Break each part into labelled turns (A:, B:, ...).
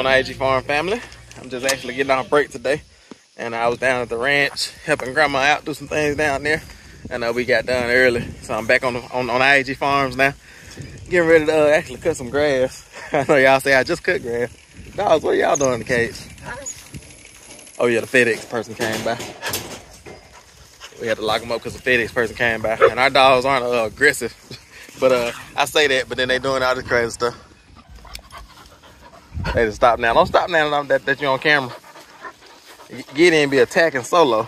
A: on, I.A.G farm family? I'm just actually getting on a break today, and I was down at the ranch helping grandma out, do some things down there, and we got done early, so I'm back on I.A.G farms now, getting ready to actually cut some grass. I know y'all say I just cut grass. Dogs, what are y'all doing in the cage? Oh yeah, the FedEx person came by. We had to lock them up because the FedEx person came by, and our dogs aren't aggressive, but I say that, but then they doing all this crazy stuff. They just stop now. Don't stop now that you're on camera. Get in and be attacking solo.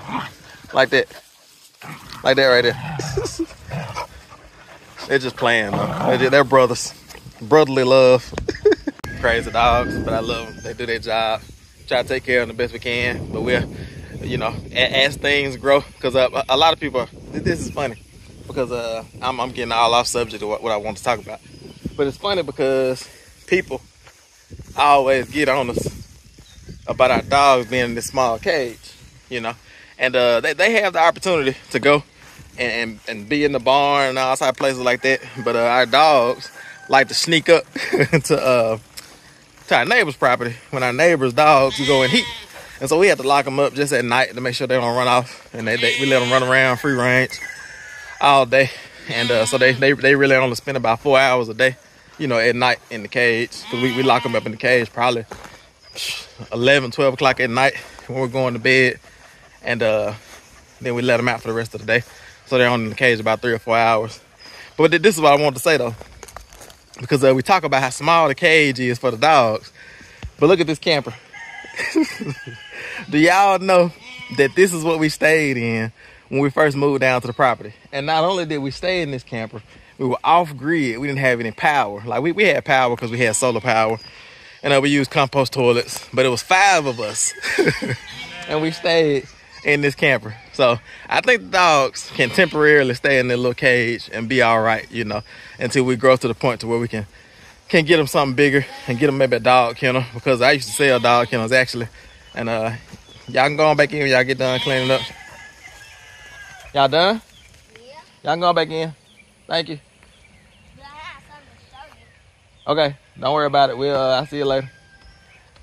A: Like that. Like that right there. They're just playing though. They're brothers. Brotherly love. Crazy dogs, but I love them. They do their job. Try to take care of them the best we can. But we're, you know, as things grow, because a lot of people, this is funny, because I'm getting all off subject of what I want to talk about. But it's funny because people always get on us about our dogs being in this small cage, you know, and they have the opportunity to go and be in the barn and all type of places like that, but our dogs like to sneak up to our neighbor's property when our neighbor's dogs go in heat, and so we have to lock them up just at night to make sure they don't run off, and we let them run around free range all day, and so they really only spend about 4 hours a day, you know, at night in the cage, because we lock them up in the cage probably 11, 12 o'clock at night when we're going to bed, and then we let them out for the rest of the day, so they're only in the cage about 3 or 4 hours. But this is what I want to say though, because we talk about how small the cage is for the dogs, but look at this camper. Do y'all know that this is what we stayed in when we first moved down to the property? And not only did we stay in this camper, we were off grid. We didn't have any power. Like we had power because we had solar power, and we used compost toilets, but it was 5 of us and we stayed in this camper. So I think the dogs can temporarily stay in their little cage and be all right, you know, until we grow to the point to where we can get them something bigger and get them maybe a dog kennel, because I used to sell dog kennels actually, and y'all can go on back in when y'all get done cleaning up. Y'all done? Yeah. Y'all can go back in. Thank you. But I have something to show you. Okay, don't worry about it. I'll see you later.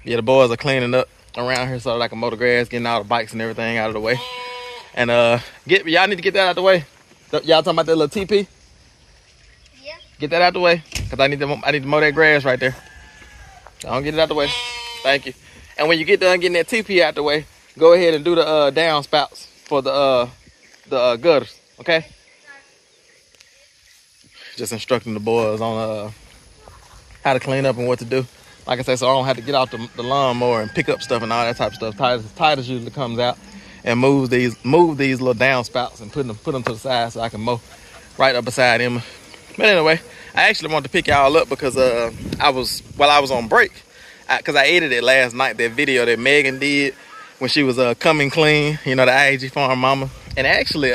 A: Yeah, the boys are cleaning up around here so I can mow the grass, getting all the bikes and everything out of the way. And y'all need to get that out the way. Y'all talking about that little TP? Yeah. Get that out the way, because I need to mow that grass right there. I'll get it out the way. Thank you. And when you get done getting that TP out the way, go ahead and do the downspouts for the gutters, okay? Just instructing the boys on how to clean up and what to do. Like I said, so I don't have to get out the lawnmower and pick up stuff and all that type of stuff. Titus usually comes out and move these little downspouts and put them to the side so I can mow right up beside him. But anyway, I actually wanted to pick y'all up because while I was on break, because I edited last night that video that Megan did when she was coming clean, you know, the I.A.G farm mama. And actually,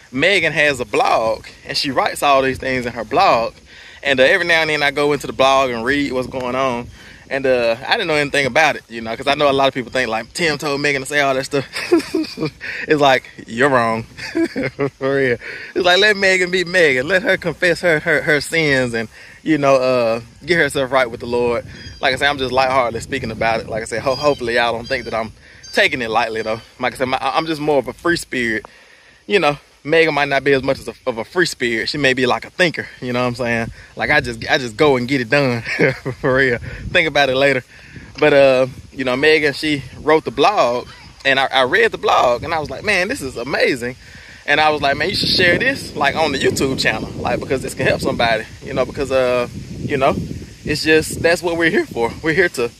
A: Megan has a blog, and she writes all these things in her blog. And every now and then I go into the blog and read what's going on. And I didn't know anything about it, you know, because I know a lot of people think like Tim told Megan to say all that stuff. It's like, you're wrong. For real. It's like, let Megan be Megan. Let her confess her sins and, you know, get herself right with the Lord. Like I said, I'm just lightheartedly speaking about it. Like I said, hopefully y'all don't think that I'm taking it lightly though. Like I said, I'm just more of a free spirit, you know. Megan might not be as much of a free spirit. She may be like a thinker, you know what I'm saying? Like I just go and get it done. For real. Think about it later. But you know, Megan, she wrote the blog, and I read the blog, and I was like, man, this is amazing. And I was like, man, you should share this like on the YouTube channel, like, because this can help somebody, you know, because you know, it's just, that's what we're here for. We're here to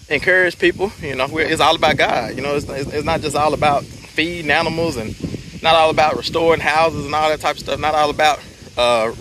A: encourage people, you know. It's all about God, you know. It's not just all about feeding animals, and not all about restoring houses and all that type of stuff. Not all about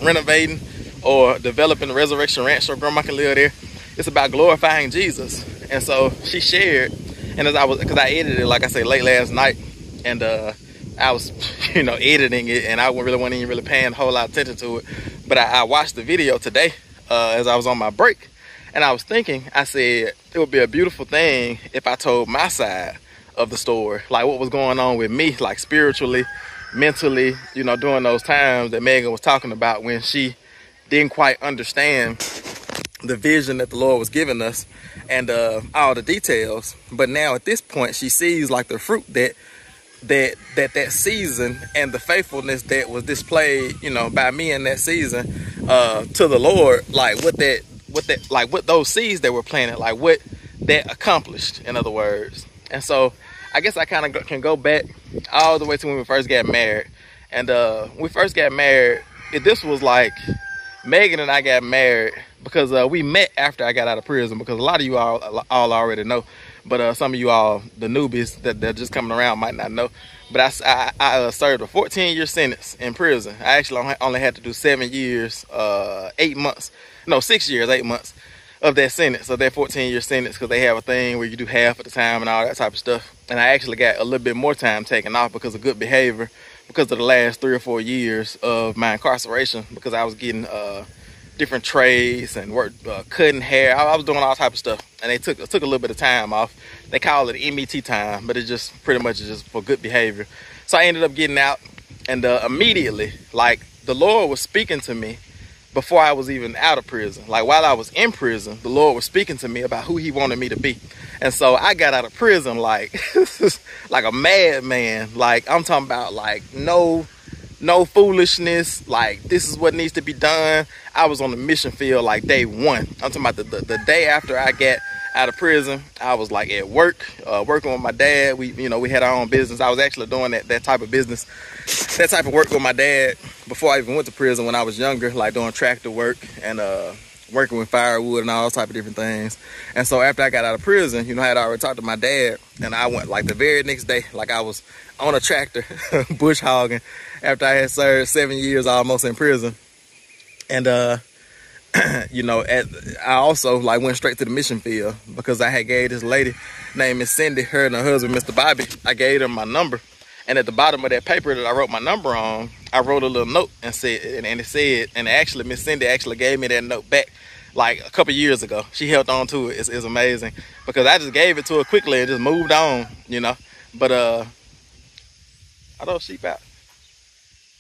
A: renovating or developing the Resurrection Ranch so grandma can live there. It's about glorifying Jesus. And so she shared, and because I edited it, like I said, late last night, and I was, you know, editing it, and I wasn't even really paying a whole lot of attention to it. But I watched the video today as I was on my break, and I was thinking, I said, it would be a beautiful thing if I told my side of the story, like what was going on with me, like spiritually, mentally, you know, during those times that Megan was talking about when she didn't quite understand the vision that the Lord was giving us. and all the details. But now at this point, she sees like the fruit that season and the faithfulness that was displayed, you know, by me in that season to the Lord, like what those seeds that were planted, like what that accomplished, in other words. And so I guess I kind of can go back all the way to when we first got married. And when we first got married, this was like Megan and I got married because we met after I got out of prison, because a lot of you all already know, but some of you all, the newbies that they're just coming around, might not know. But I served a 14-year sentence in prison. I actually only had to do 7 years, 8 months. No, 6 years, 8 months of that sentence, of that 14-year sentence, because they have a thing where you do half of the time and all that type of stuff. And I actually got a little bit more time taken off because of good behavior, because of the last 3 or 4 years of my incarceration, because I was getting different trades and work, cutting hair. I was doing all type of stuff, and they took a little bit of time off. They call it MET time, but it's just pretty much just for good behavior. So I ended up getting out, and immediately, like, the Lord was speaking to me before I was even out of prison. Like, while I was in prison, the Lord was speaking to me about who he wanted me to be. And so I got out of prison like like a madman. Like, I'm talking about like no foolishness. Like, this is what needs to be done. I was on the mission field like day one. I'm talking about the day after I got out of prison. I was like at work, working with my dad. We had our own business. I was actually doing that type of business, that type of work with my dad before I even went to prison when I was younger, like doing tractor work and working with firewood and all those type of different things. And so after I got out of prison, I had already talked to my dad, and I went like the very next day, like I was on a tractor bush hogging after I had served 7 years almost in prison. And I also like went straight to the mission field, because I had gave this lady named Miss Cindy, her and her husband Mr. Bobby, I gave them my number. And at the bottom of that paper that I wrote my number on, I wrote a little note and actually Miss Cindy actually gave me that note back like a couple years ago. She held on to it. It's amazing, because I just gave it to her quickly and just moved on, But are those sheep out?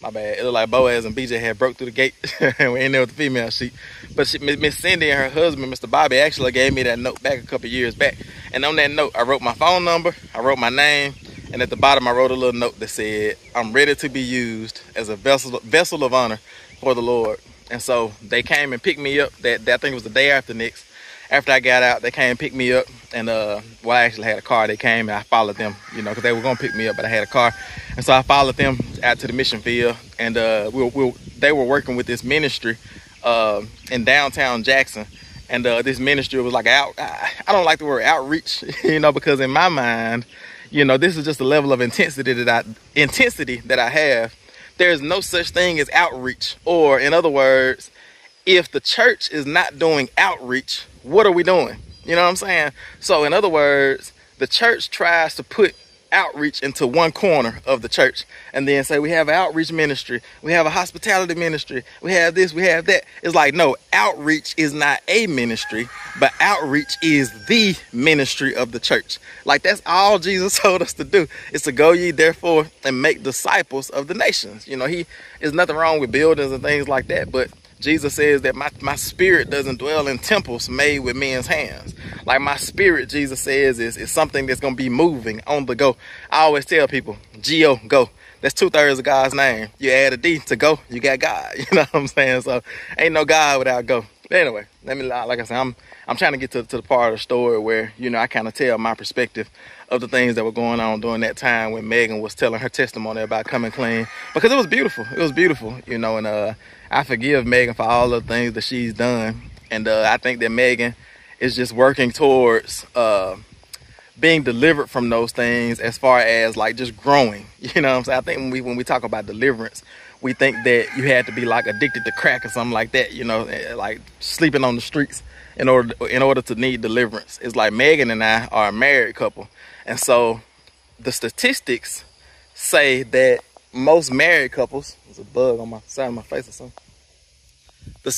A: My bad. It looked like Boaz and BJ had broke through the gate and we're in there with the female sheep. But Miss Cindy and her husband, Mr. Bobby, actually gave me that note back a couple years back. And on that note, I wrote my phone number, I wrote my name, and at the bottom I wrote a little note that said, I'm ready to be used as a vessel of honor for the Lord. And so they came and picked me up. That I think it was the day after next. After I got out, they came and picked me up. And I actually had a car. They came and I followed them, because they were going to pick me up, but I had a car. And so I followed them out to the mission field. And they were working with this ministry in downtown Jackson. And this ministry was like I don't like the word outreach, because in my mind, this is just a level of intensity that I have. There's no such thing as outreach. Or in other words, if the church is not doing outreach, what are we doing? You know what I'm saying? So in other words, the church tries to put outreach into one corner of the church and then say, we have an outreach ministry, we have a hospitality ministry, we have this, we have that. It's like, no, outreach is not a ministry, but outreach is the ministry of the church. Like, that's all Jesus told us to do, is to go ye therefore and make disciples of the nations. There's nothing wrong with buildings and things like that, but Jesus says that my spirit doesn't dwell in temples made with men's hands. Like, my spirit, Jesus says, is something that's going to be moving on the go. I always tell people, G-O, go. That's 2/3 of God's name. You add a D to go, you got God. You know what I'm saying? So ain't no God without go. But anyway, like I said, I'm trying to get to the part of the story where, I kind of tell my perspective of the things that were going on during that time when Megan was telling her testimony about coming clean, because it was beautiful. It was beautiful, and I forgive Megan for all the things that she's done. And I think that Megan is just working towards being delivered from those things, as far as like just growing. You know what I'm saying? I think when we talk about deliverance, we think that you had to be like addicted to crack or something like that, like sleeping on the streets in order to need deliverance. It's like Megan and I are a married couple. And so the statistics say that most married couples, there's a bug on my side of my face or something. The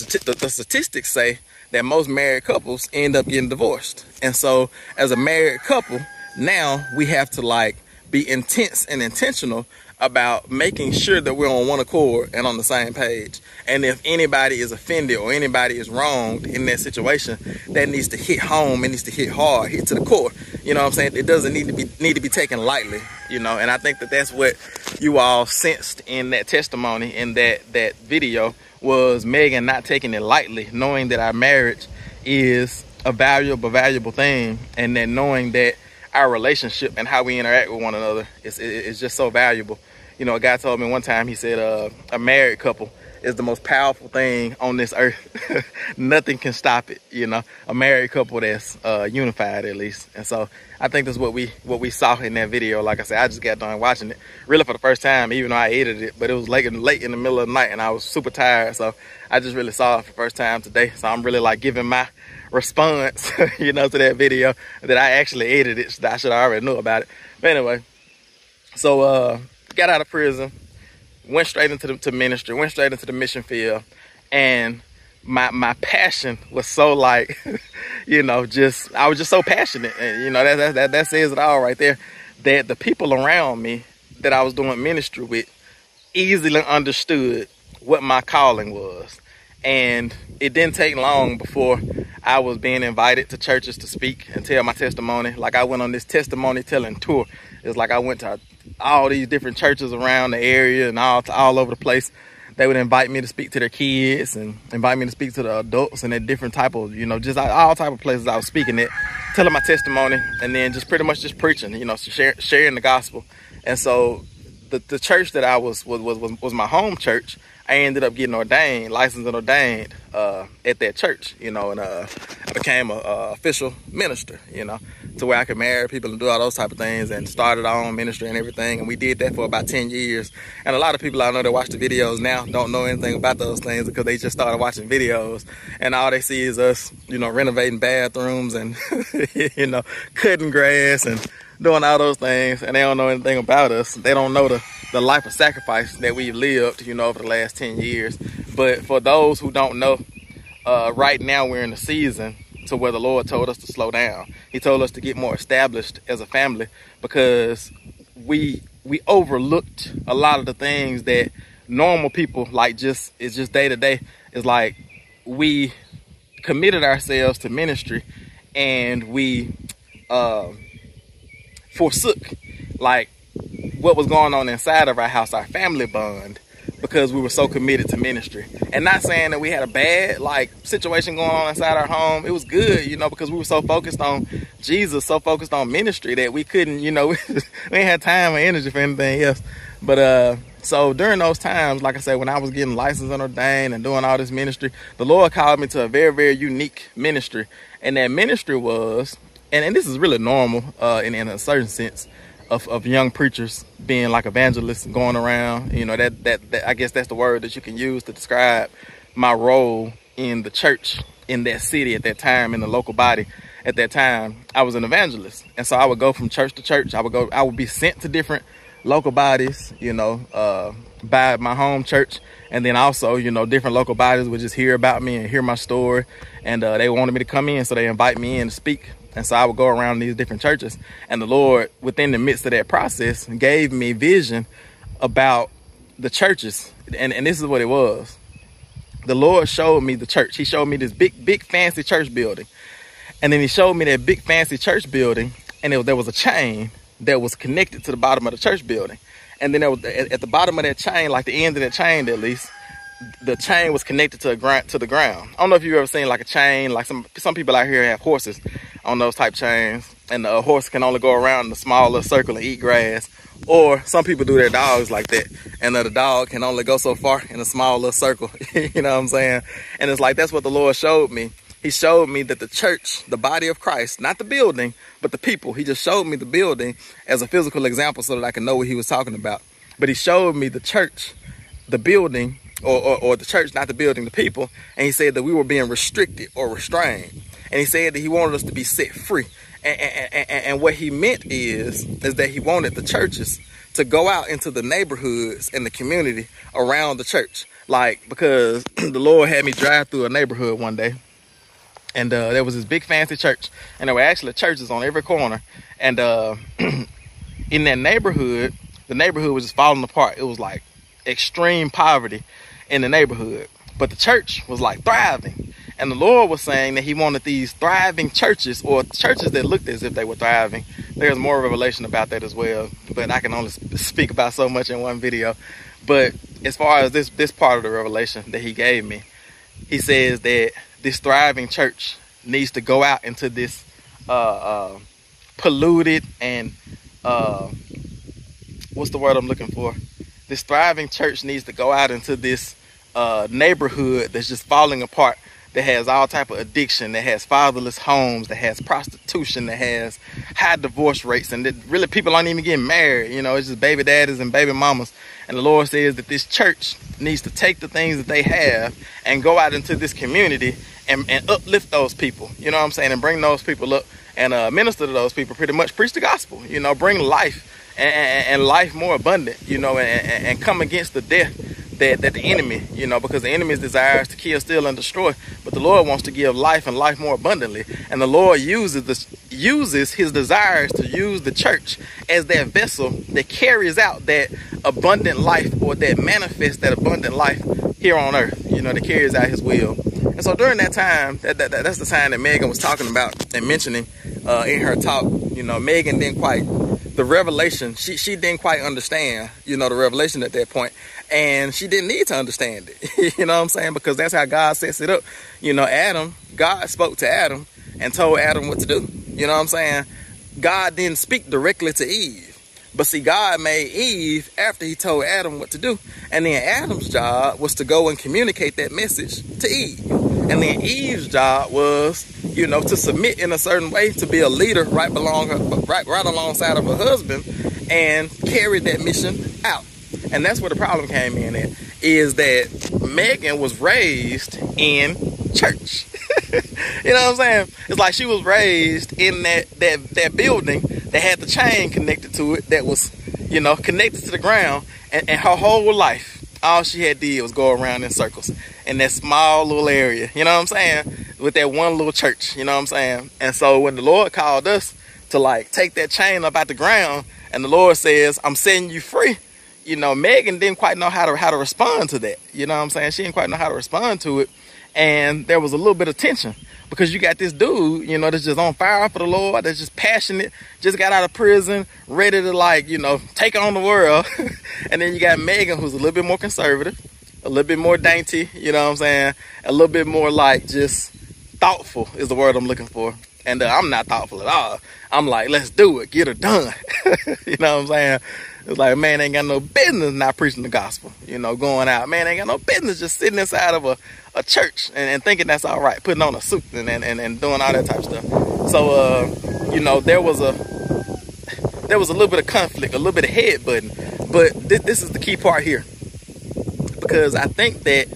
A: statistics say that most married couples end up getting divorced. And so as a married couple, now we have to like be intense and intentional about making sure that we're on one accord and on the same page. And if anybody is offended or anybody is wronged in that situation, that needs to hit home. It needs to hit hard, hit to the core. You know what I'm saying? It doesn't need to be taken lightly, you know. And I think that that's what you all sensed in that testimony, in that video, was Megan not taking it lightly, knowing that our marriage is a valuable thing, and then knowing that our relationship and how we interact with one another is just so valuable. You know, a guy told me one time, he said, a married couple is the most powerful thing on this earth. Nothing can stop it, you know, a married couple that's unified, at least. And so I think that's what we saw in that video. Like I said, I just got done watching it really for the first time, even though I edited it, but it was late in the middle of the night and I was super tired. So I just really saw it for the first time today. So I'm really like giving my response, you know, to that video that I actually edited. I should have already knew about it. But anyway, so got out of prison, went straight into the ministry, went straight into the mission field, and my passion was so like, you know, I was just so passionate, and you know, that says it all right there. That the people around me that I was doing ministry with easily understood what my calling was. And it didn't take long before I was being invited to churches to speak and tell my testimony. Like I went on this testimony telling tour. It's like I went to all these different churches around the area and all over the place. They would invite me to speak to their kids and invite me to speak to the adults and at different type of, you know, just all type of places I was speaking at, telling my testimony, and then just pretty much just preaching, you know, sharing the gospel. And so the church that I was my home church. I ended up getting ordained, licensed and ordained at that church, you know, and I became a official minister, you know, to where I could marry people and do all those type of things, and started our own ministry and everything. And we did that for about 10 years. And a lot of people I know that watch the videos now don't know anything about those things because they just started watching videos and all they see is us, you know, renovating bathrooms and, you know, cutting grass and doing all those things, and they don't know anything about us. They don't know the life of sacrifice that we've lived, you know, over the last 10 years. But for those who don't know, right now we're in a season to where the Lord told us to slow down. He told us to get more established as a family because we overlooked a lot of the things that normal people like it's just day to day. It's like we committed ourselves to ministry and we forsook like what was going on inside of our house, our family bond, because we were so committed to ministry. And not saying that we had a bad like situation going on inside our home. It was good, you know, because we were so focused on Jesus, so focused on ministry that we couldn't, you know, we ain't had time or energy for anything else. But so during those times, like I said, when I was getting licensed and ordained and doing all this ministry, the Lord called me to a very, very unique ministry. And that ministry was, and this is really normal in a certain sense of young preachers being like evangelists going around, you know, that I guess that's the word that you can use to describe my role in the church in that city at that time, in the local body at that time. I was an evangelist, and so I would go from church to church. I would be sent to different local bodies, you know, by my home church, and then also, you know, different local bodies would just hear about me and hear my story, and they wanted me to come in, so they invite me in to speak. And so I would go around these different churches, and the Lord, within the midst of that process, gave me vision about the churches. And this is what it was. The Lord showed me the church. He showed me this big fancy church building. And then he showed me that big fancy church building, and there was a chain that was connected to the bottom of the church building. And then there was, at the bottom of that chain, like the end of that chain at least, the chain was connected to the ground. I don't know if you've ever seen like a chain, like some people out here have horses on those type chains, and the horse can only go around in a small little circle and eat grass. Or some people do their dogs like that, and the dog can only go so far in a small little circle. You know what I'm saying? And it's like, that's what the Lord showed me. He showed me that the church, the body of Christ, not the building, but the people. He just showed me the building as a physical example so that I can know what he was talking about. But he showed me the church, the building, or the church, not the building, the people. And he said that we were being restricted or restrained. And he said that he wanted us to be set free. And what he meant is that he wanted the churches to go out into the neighborhoods and the community around the church. Like, because the Lord had me drive through a neighborhood one day, and there was this big fancy church, and there were actually churches on every corner. And in that neighborhood, the neighborhood was just falling apart. It was like extreme poverty in the neighborhood, but the church was like thriving. And the Lord was saying that he wanted these thriving churches, or churches that looked as if they were thriving. There's more revelation about that as well, but I can only speak about so much in one video. But as far as this part of the revelation that he gave me, he says that this thriving church needs to go out into this polluted and what's the word I'm looking for? This thriving church needs to go out into this neighborhood that's just falling apart, that has all type of addiction, that has fatherless homes, that has prostitution, that has high divorce rates, and that really people aren't even getting married. You know, it's just baby daddies and baby mamas. And the Lord says that this church needs to take the things that they have and go out into this community and uplift those people, you know what I'm saying, and bring those people up and minister to those people, pretty much preach the gospel, you know, bring life and life more abundant, you know, and come against the death that the enemy, you know, because the enemy's desires to kill, steal, and destroy, but the Lord wants to give life and life more abundantly. And the Lord uses his desires to use the church as that vessel that carries out that abundant life, or that manifests that abundant life here on earth, you know, that carries out his will. And so during that time, that's the time that Megan was talking about and mentioning in her talk. You know, Megan didn't quite, the revelation, she didn't quite understand, you know, the revelation at that point. And she didn't need to understand it, you know what I'm saying? Because that's how God sets it up. You know, God spoke to Adam and told Adam what to do. You know what I'm saying? God didn't speak directly to Eve. But see, God made Eve after he told Adam what to do. And then Adam's job was to go and communicate that message to Eve. And then Eve's job was, you know, to submit in a certain way, to be a leader right alongside of her husband and carry that mission out. And that's where the problem came in at, is that Megan was raised in church. You know what I'm saying? It's like she was raised in that building that had the chain connected to it, that was, you know, connected to the ground, and her whole life, all she had did was go around in circles in that small little area, you know what I'm saying, with that one little church, you know what I'm saying? And so when the Lord called us to like take that chain up out the ground, and the Lord says, I'm setting you free, you know, Megan didn't quite know how to respond to that. You know what I'm saying? She didn't quite know how to respond to it. And there was a little bit of tension, because you got this dude, you know, that's just on fire for the Lord, that's just passionate, just got out of prison, ready to, like, you know, take on the world. And then you got Megan, who's a little bit more conservative, a little bit more dainty, you know what I'm saying? A little bit more like just thoughtful is the word I'm looking for. And I'm not thoughtful at all. I'm like, let's do it, get her done. You know what I'm saying? It's like, man, ain't got no business not preaching the gospel, you know, going out. Man, ain't got no business just sitting inside of a church and thinking that's all right, putting on a suit and doing all that type of stuff. So, you know, there was a little bit of conflict, a little bit of headbutting. But this is the key part here, because I think that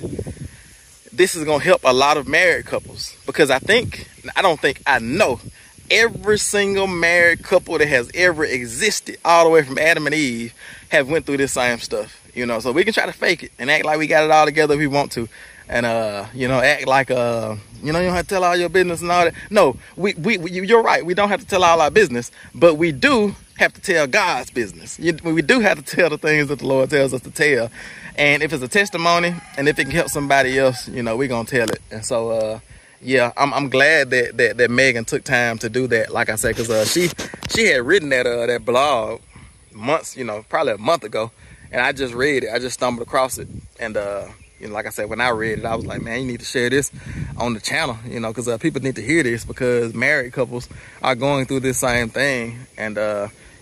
A: this is going to help a lot of married couples, because I know every single married couple that has ever existed, all the way from Adam and Eve, have went through this same stuff, you know. So we can try to fake it and act like we got it all together if we want to, and you know, act like you know, you don't have to tell all your business and all that. No, you're right, we don't have to tell all our business, but we do have to tell God's business. We do have to tell the things that the Lord tells us to tell. And if it's a testimony and if it can help somebody else, you know, we're gonna tell it. And so yeah, I'm glad that Megan took time to do that, like I said, because she had written that blog months, you know, probably a month ago, and I just read it. I just stumbled across it, and you know, like I said, when I read it, I was like, man, you need to share this on the channel, you know, because people need to hear this, because married couples are going through this same thing. And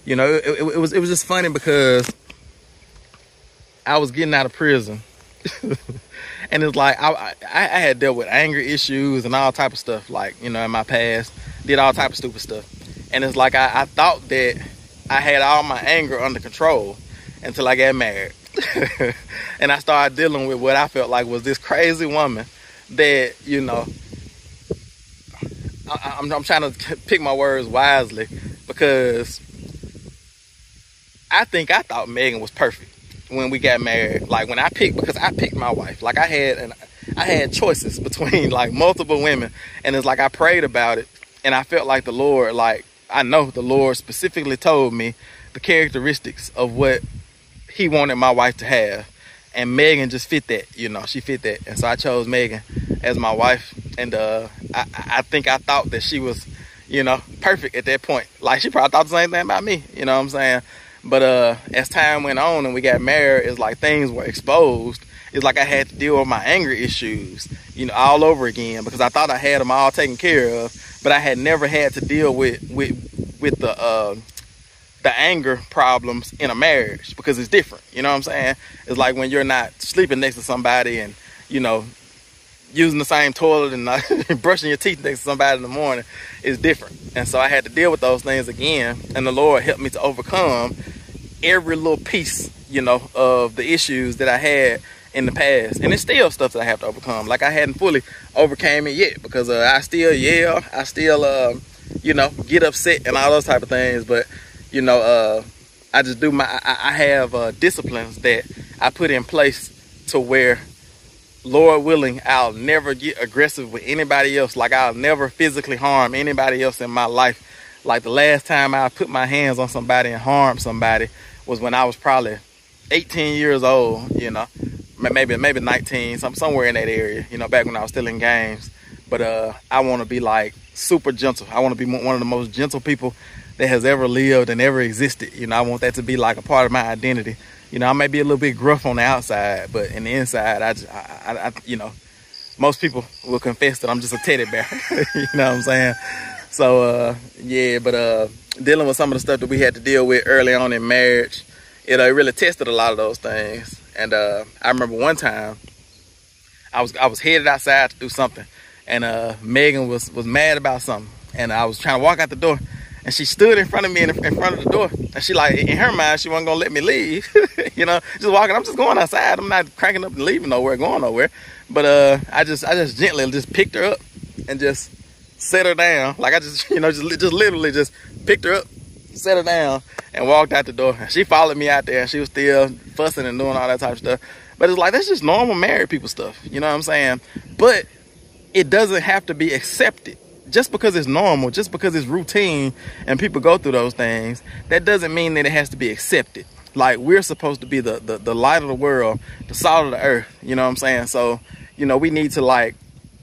A: you know, it was just funny, because I was getting out of prison. And it's like, I had dealt with anger issues and all type of stuff, like, you know, in my past, did all type of stupid stuff. And it's like, I thought that I had all my anger under control until I got married. And I started dealing with what I felt like was this crazy woman that, you know, I'm trying to pick my words wisely, because I thought Megan was perfect when we got married. Like, when because I picked my wife, like I had choices between like multiple women, and it's like I prayed about it, and I felt like the Lord, like, I know the Lord specifically told me the characteristics of what he wanted my wife to have. And Megan just fit that, you know, she fit that. And so I chose Megan as my wife. And I think I thought that she was, you know, perfect at that point. Like, she probably thought the same thing about me, you know what I'm saying? But as time went on and we got married, it's like things were exposed. It's like I had to deal with my anger issues, you know, all over again, because I thought I had them all taken care of, but I had never had to deal with the anger problems in a marriage, because it's different. You know what I'm saying? It's like when you're not sleeping next to somebody and, you know, using the same toilet and not brushing your teeth next to somebody in the morning is different. And so I had to deal with those things again. And the Lord helped me to overcome every little piece, you know, of the issues that I had in the past. And it's still stuff that I have to overcome. Like, I hadn't fully overcame it yet, because I still yell, I still, you know, get upset and all those type of things. But, you know, I just do I have disciplines that I put in place to where, Lord willing, I'll never get aggressive with anybody else. Like, I'll never physically harm anybody else in my life. Like, the last time I put my hands on somebody and harmed somebody was when I was probably 18 years old, you know, maybe 19, somewhere in that area, you know, back when I was still in games. But I want to be like super gentle. I want to be one of the most gentle people that has ever lived and ever existed. You know, I want that to be like a part of my identity. You know, I may be a little bit gruff on the outside, but in the inside, I you know, most people will confess that I'm just a teddy bear. You know what I'm saying? So, yeah, but dealing with some of the stuff that we had to deal with early on in marriage, it really tested a lot of those things. And I remember one time I was headed outside to do something, and Megan was mad about something, and I was trying to walk out the door, and she stood in front of me in front of the door, and she, like, in her mind, she wasn't gonna let me leave. You know, just walking. I'm just going outside. I'm not cranking up and leaving nowhere, going nowhere. But I just gently just picked her up and just set her down. Like, I just, you know, just literally just picked her up, set her down, and walked out the door. And she followed me out there, and she was still fussing and doing all that type of stuff. But it's like, that's just normal married people stuff. You know what I'm saying? But it doesn't have to be accepted. Just because it's normal, just because it's routine and people go through those things, that doesn't mean that it has to be accepted. Like, we're supposed to be the light of the world, the salt of the earth. You know what I'm saying? So, you know, we need to, like,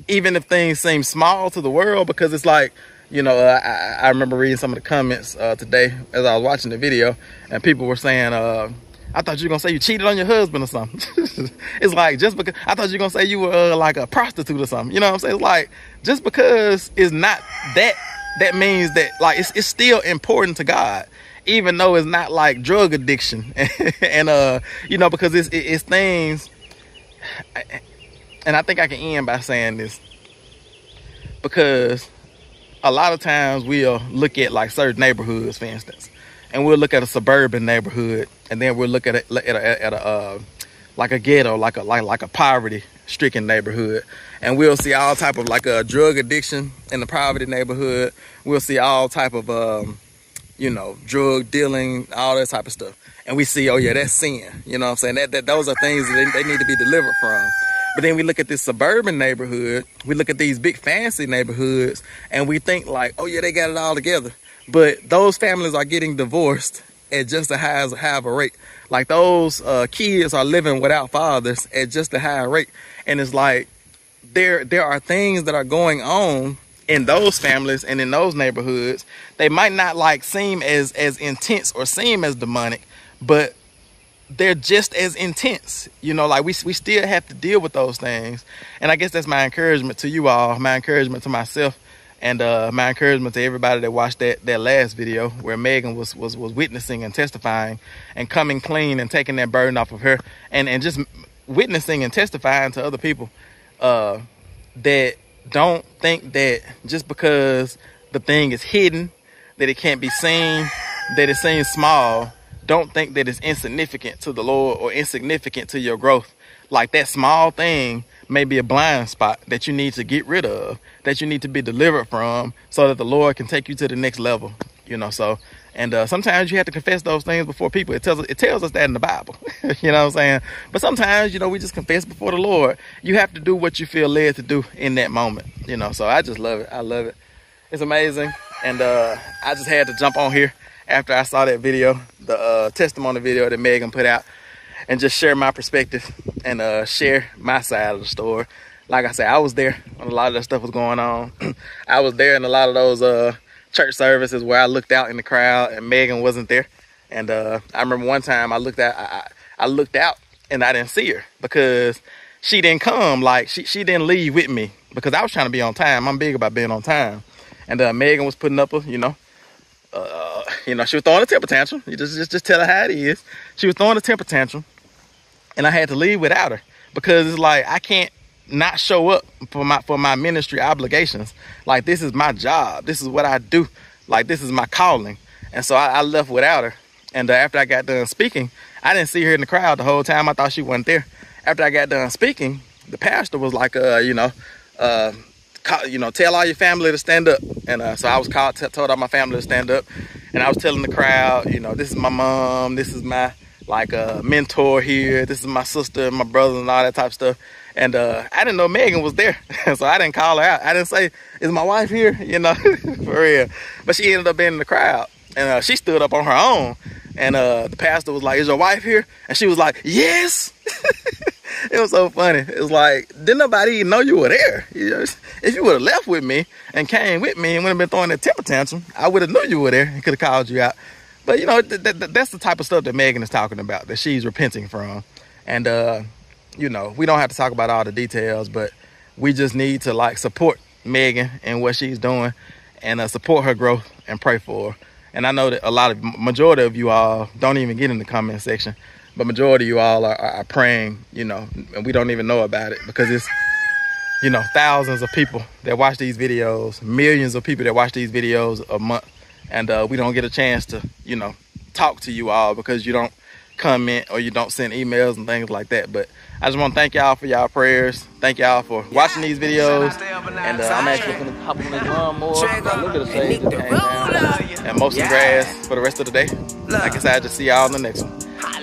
A: even if things seem small to the world, because it's like, you know, I remember reading some of the comments today as I was watching the video, and people were saying, I thought you were going to say you cheated on your husband or something. It's like, just because, I thought you were going to say you were like a prostitute or something. You know what I'm saying? It's like, just because it's not that means that, like, it's still important to God, even though it's not like drug addiction. And, you know, because it's things, and I think I can end by saying this, because a lot of times we'll look at, like, certain neighborhoods, for instance, and we'll look at a suburban neighborhood, and then we'll look at a like a ghetto, like a poverty-stricken neighborhood, and we'll see all type of, like, a drug addiction in the poverty neighborhood. We'll see all type of you know, drug dealing, all that type of stuff, and we see, oh yeah, that's sin. You know what I'm saying? That those are things that they need to be delivered from. But then we look at this suburban neighborhood, we look at these big fancy neighborhoods, and we think, like, oh yeah, they got it all together. But those families are getting divorced at just a high of a rate. Like, those kids are living without fathers at just a high rate. And it's like, there are things that are going on in those families and in those neighborhoods. They might not, like, seem as intense or seem as demonic, but they're just as intense. You know, like, we still have to deal with those things. And I guess that's my encouragement to you all, my encouragement to myself, and my encouragement to everybody that watched that last video where Megan was witnessing and testifying and coming clean and taking that burden off of her, and just witnessing and testifying to other people that don't think that just because the thing is hidden, that it can't be seen, that it seems small, don't think that it's insignificant to the Lord or insignificant to your growth. Like, that small thing may be a blind spot that you need to get rid of, that you need to be delivered from, so that the Lord can take you to the next level. You know, so, and sometimes you have to confess those things before people. It tells us that in the Bible. You know what I'm saying? But sometimes, you know, we just confess before the Lord. You have to do what you feel led to do in that moment. You know, so I just love it. I love it. It's amazing. And I just had to jump on here after I saw that video, the testimony video that Megan put out, and just share my perspective and share my side of the story. Like I said, I was there when a lot of that stuff was going on. I was there in a lot of those church services where I looked out in the crowd and Megan wasn't there. And I remember one time I looked out and I didn't see her because she didn't come. Like she didn't leave with me because I was trying to be on time. I'm big about being on time. And Megan was putting up a, she was throwing a temper tantrum. You just tell her how it is. She was throwing a temper tantrum, and I had to leave without her because it's like I can't not show up for my ministry obligations. Like, this is my job. This is what I do. Like, this is my calling. And so I left without her. And after I got done speaking, I didn't see her in the crowd the whole time. I thought she wasn't there. After I got done speaking, the pastor was like, tell all your family to stand up. And so I was told all my family to stand up. And I was telling the crowd, this is my mom. This is my mentor here. This is my sister and my brother and all that type of stuff. And I didn't know Megan was there. So I didn't call her out. I didn't say, is my wife here? For real. But she ended up being in the crowd. And she stood up on her own. And the pastor was like, is your wife here? And she was like, yes. It was so funny. It was like, didn't nobody even know you were there. If you would have left with me and came with me and would have been throwing that temper tantrum, I would have known you were there and could have called you out. But, that's the type of stuff that Megan is talking about, that she's repenting from. And, we don't have to talk about all the details, but we just need to, support Megan and what she's doing and support her growth and pray for her. And I know that majority of you all don't even get in the comment section, but majority of you all are praying, and we don't even know about it because it's, thousands of people that watch these videos, millions of people that watch these videos a month. And we don't get a chance to, talk to you all because you don't comment or you don't send emails and things like that. But I just want to thank y'all for y'all prayers. Thank y'all for watching these videos. And I'm actually going to hop on this lawnmower. Look at the shade that came down. And mow some grass for the rest of the day. Like I said, I'll just see y'all in the next one.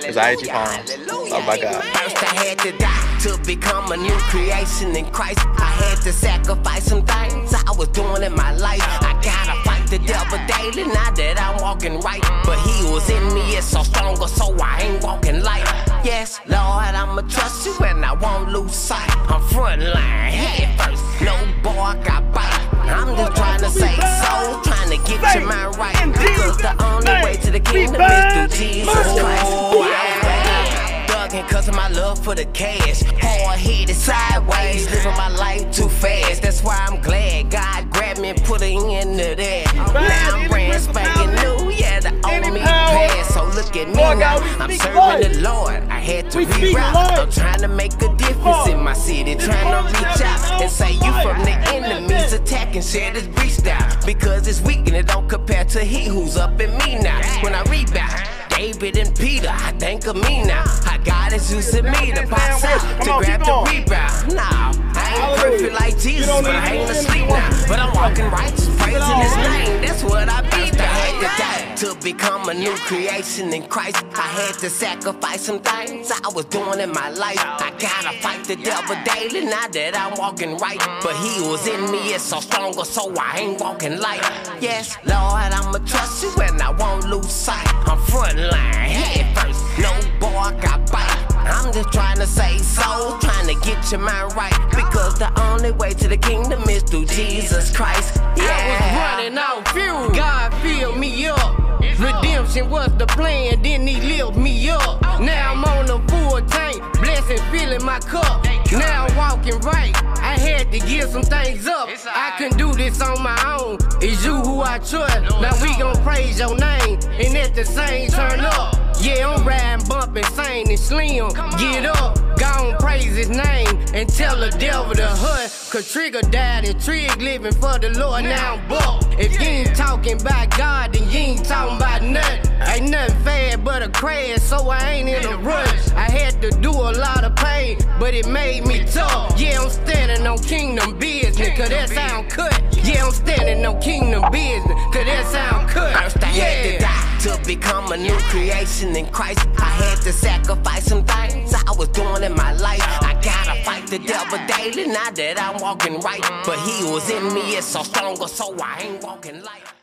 A: It's I.A.G. Farms. Oh my God.
B: First I had to die to become a new creation in Christ. I had to sacrifice some things I was doing in my life. I gotta fight the devil daily now that I'm walking right. But he was in me, it's so stronger, so I ain't walking light. Yes, Lord, I'ma trust you and I won't lose sight. I'm front line, head first, no boy got bite. I'm just trying to save soul, trying to get your mind right. Because the only way to the kingdom is through Jesus Christ. Thugging cause of my love for the cash. Hard-headed sideways, living my life too fast. That's why I'm glad God grabbed me and put an end to that. Now I'm brand spanking new, yeah, the old me past. So look at me now, I'm serving the Lord. I had to reroute. I'm trying to make a difference in my city, trying to reach out and say you from the enemies attacking, share this beast down. Because it's weak and it don't compare to he who's up in me now. When I rebound, David and Peter, I think of me now. How God is using me to pass out, to grab the rebound. Nah, I ain't perfect like Jesus, but I ain't asleep now. But I'm walking righteous, praising his name. That's what I be. I had to die to become a new creation in Christ. I had to sacrifice some things I was doing in my life. I gotta fight the devil daily now that I'm walking right. But he was in me, it's so stronger, so I ain't walking light. Yes, Lord, I'ma trust you and I won't lose sight. I'm front line, head first, no boy got bite. I'm just trying to save soul, trying to get your mind right. Because the only way to the kingdom is through Jesus Christ. Yeah.
C: I was running out fuel, God filled me up. Redemption was the plan, then he lifted me up. Now I'm on a full tank, blessing filling my cup. Now I'm walking right, I had to give some things up. I couldn't do this on my own, it's you who I trust. Now we gon' praise your name, and at the same turn up. Yeah, I'm riding, bumping, sane and slim. Get up, gon' praise his name, and tell the devil to hush. Cause Trigger died and Trig living for the Lord, now I'm buck. If you ain't talking about God, then you ain't talking about nothing. Ain't nothing bad but a crash, so I ain't in a rush. I had to do a lot of pain, but it made me tough. Yeah, I'm standing on kingdom business, cause that sound cut. Yeah, I'm standing on kingdom business, cause that sound cut.
B: First I had to die to become a new creation in Christ. I had to sacrifice some things I was doing in my life. I gotta fight the devil daily now that I'm walking right. But he was in me, it's so stronger, so I ain't walking light.